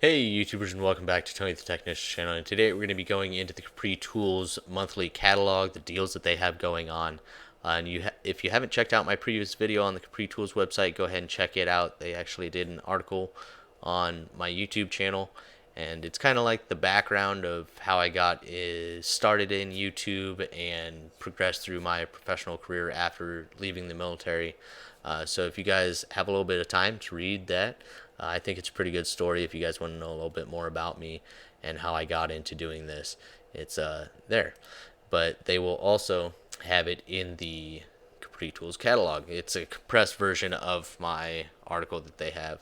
Hey YouTubers, and welcome back to Tony the Technician channel. And today we're going to be going into the Capri Tools monthly catalog, the deals that they have going on. If you haven't checked out my previous video on the Capri Tools website, go ahead and check it out. They actually did an article on my YouTube channel, and it's kind of like the background of how I got started in YouTube and progressed through my professional career after leaving the military. So if you guys have a little bit of time to read that, I think it's a pretty good story. If you guys want to know a little bit more about me and how I got into doing this, it's there. But they will also have it in the Capri Tools catalog. It's a compressed version of my article that they have.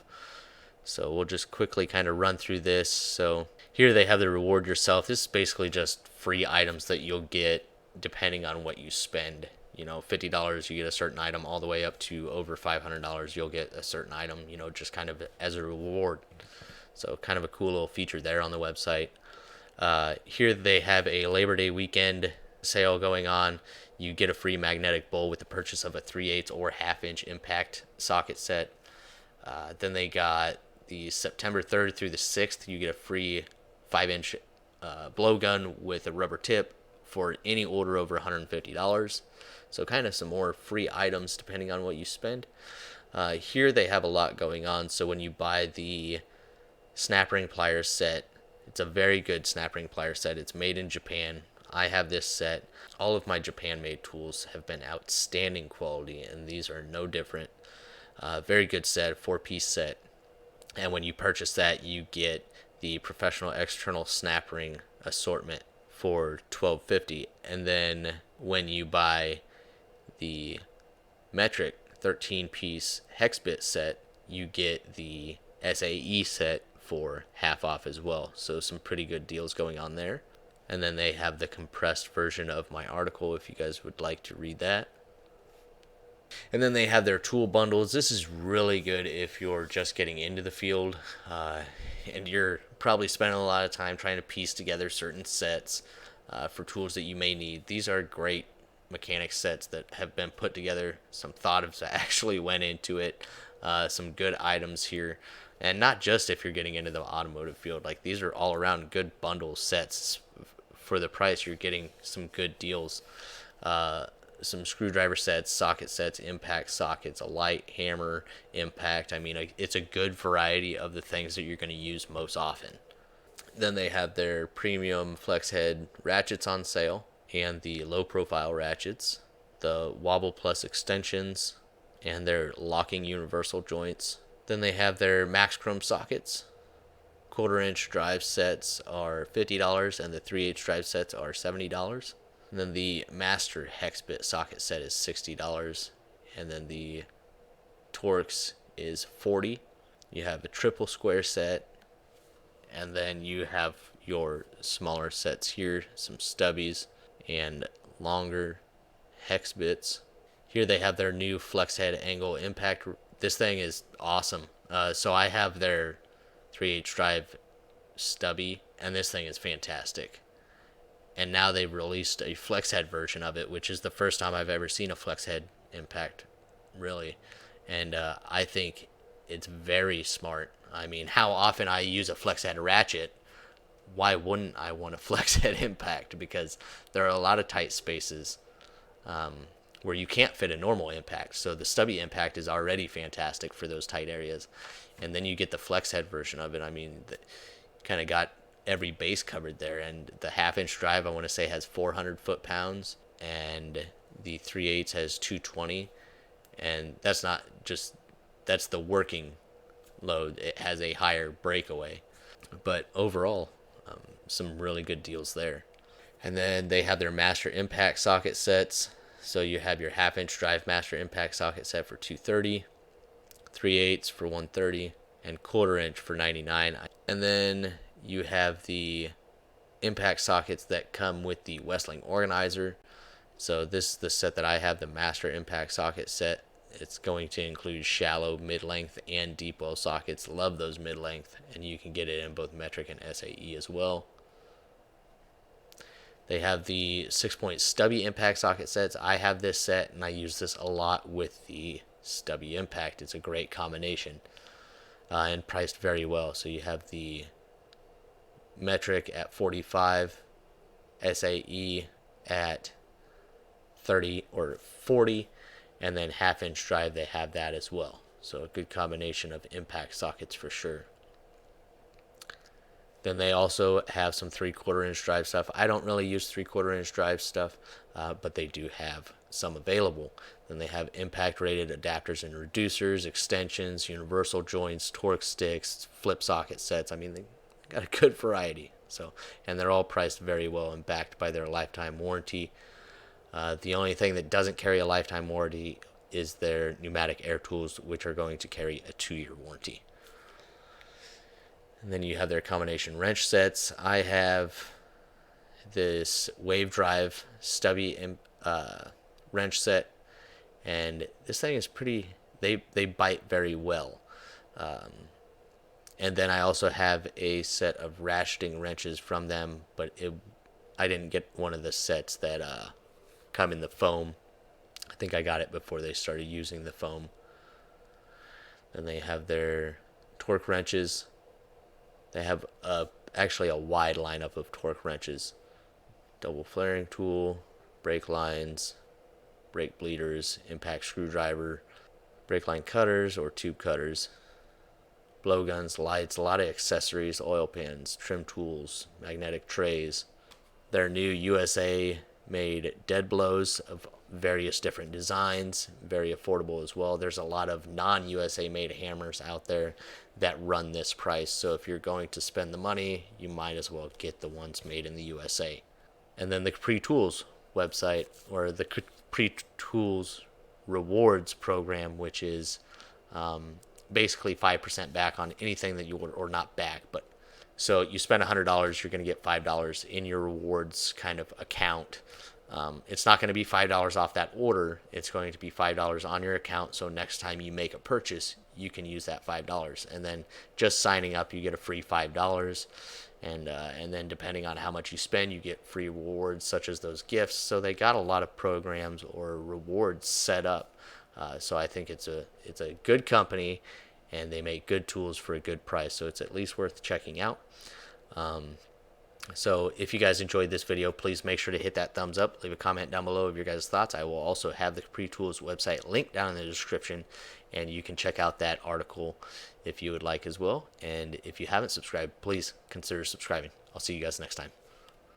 So we'll just quickly kind of run through this. So here they have the reward yourself. This is basically just free items that you'll get depending on what you spend. You know, $50 you get a certain item, all the way up to over $500 you'll get a certain item, you know, just kind of as a reward. So kind of a cool little feature there on the website. Here they have a Labor Day weekend sale going on. You get a free magnetic bowl with the purchase of a 3/8 or half-inch impact socket set. Then they got the September 3rd through the 6th, you get a free 5-inch blowgun with a rubber tip for any order over $150. So kind of some more free items depending on what you spend. Here they have a lot going on. So when you buy the snap ring pliers set, it's a very good snap ring plier set. It's made in Japan. I have this set. All of my Japan-made tools have been outstanding quality, and these are no different. Very good set, 4-piece set. And when you purchase that, you get the professional external snap ring assortment for $12.50. And then when you buy the metric 13-piece hex bit set, you get the SAE set for half off as well. So some pretty good deals going on there. And then they have the compressed version of my article if you guys would like to read that. And then they have their tool bundles. This is really good if you're just getting into the field and you're probably spending a lot of time trying to piece together certain sets for tools that you may need. These are great mechanic sets that have been put together. Some thought has actually went into it. Some good items here. And not just if you're getting into the automotive field. Like, these are all around good bundle sets. For the price, you're getting some good deals. Some screwdriver sets, socket sets, impact sockets, a light hammer, impact. I mean, it's a good variety of the things that you're going to use most often. Then they have their premium flex head ratchets on sale, and the low profile ratchets, the wobble plus extensions, and their locking universal joints. Then they have their max chrome sockets. 1/4-inch drive sets are $50, and the 3/8 drive sets are $70. And then the master hex bit socket set is $60, and then the Torx is $40. You have a triple square set, and then you have your smaller sets here, some stubbies and longer hex bits. Here they have their new flex head angle impact. This thing is awesome. So I have their 3/8 drive stubby, and this thing is fantastic. And now they've released a flex head version of it, which is the first time I've ever seen a flex head impact, really. And I think it's very smart. I mean, how often I use a flex head ratchet, why wouldn't I want a flex head impact? Because there are a lot of tight spaces where you can't fit a normal impact. So the stubby impact is already fantastic for those tight areas. And then you get the flex head version of it. I mean, kind of got every base covered there. And the 1/2-inch drive, I want to say, has 400 foot-pounds, and the 3/8 has 220. And that's not just, that's the working load. It has a higher breakaway. But overall, some really good deals there. And then they have their master impact socket sets. So you have your 1/2-inch drive master impact socket set for $230, 3/8 for $130, and 1/4-inch for $99. And then you have the impact sockets that come with the Westling organizer. So this is the set that I have, the master impact socket set. It's going to include shallow, mid-length, and deep well sockets. Love those mid-length, and you can get it in both metric and SAE as well. They have the 6-point stubby impact socket sets. I have this set, and I use this a lot with the stubby impact. It's a great combination. and priced very well. So you have the metric at 45, SAE at 30 or 40, and then half-inch drive, they have that as well. So a good combination of impact sockets for sure. Then they also have some 3/4 inch drive stuff. I don't really use 3/4 inch drive stuff, but they do have some available. Then they have impact rated adapters and reducers, extensions, universal joints, torque sticks, flip socket sets. I mean, they got a good variety. So, and they're all priced very well and backed by their lifetime warranty. The only thing that doesn't carry a lifetime warranty is their pneumatic air tools, which are going to carry a 2-year warranty. And then you have their combination wrench sets. I have this wave drive stubby wrench set, and this thing is pretty. They bite very well. And then I also have a set of ratcheting wrenches from them, but I didn't get one of the sets that come in the foam. I think I got it before they started using the foam. Then they have their torque wrenches. They have actually a wide lineup of torque wrenches. Double flaring tool, brake lines, brake bleeders, impact screwdriver, brake line cutters or tube cutters, blowguns, lights, a lot of accessories, oil pans, trim tools, magnetic trays. Their new USA made dead blows of various different designs, very affordable as well. There's a lot of non-USA made hammers out there that run this price, so if you're going to spend the money, you might as well get the ones made in the USA. And then the Capri Tools website, or the Capri Tools rewards program, which is basically 5% back on anything that you order, or not back, but so you spend $100, you're going to get $5 in your rewards kind of account. It's not going to be $5 off that order. It's going to be $5 on your account. So next time you make a purchase, you can use that $5. And then just signing up, you get a free $5. And then depending on how much you spend, you get free rewards such as those gifts. So they got a lot of programs or rewards set up. So I think it's a good company, and they make good tools for a good price. So it's at least worth checking out. So if you guys enjoyed this video, please make sure to hit that thumbs up. Leave a comment down below of your guys' thoughts. I will also have the Capri Tools website linked down in the description, and you can check out that article if you would like as well. And if you haven't subscribed, please consider subscribing. I'll see you guys next time.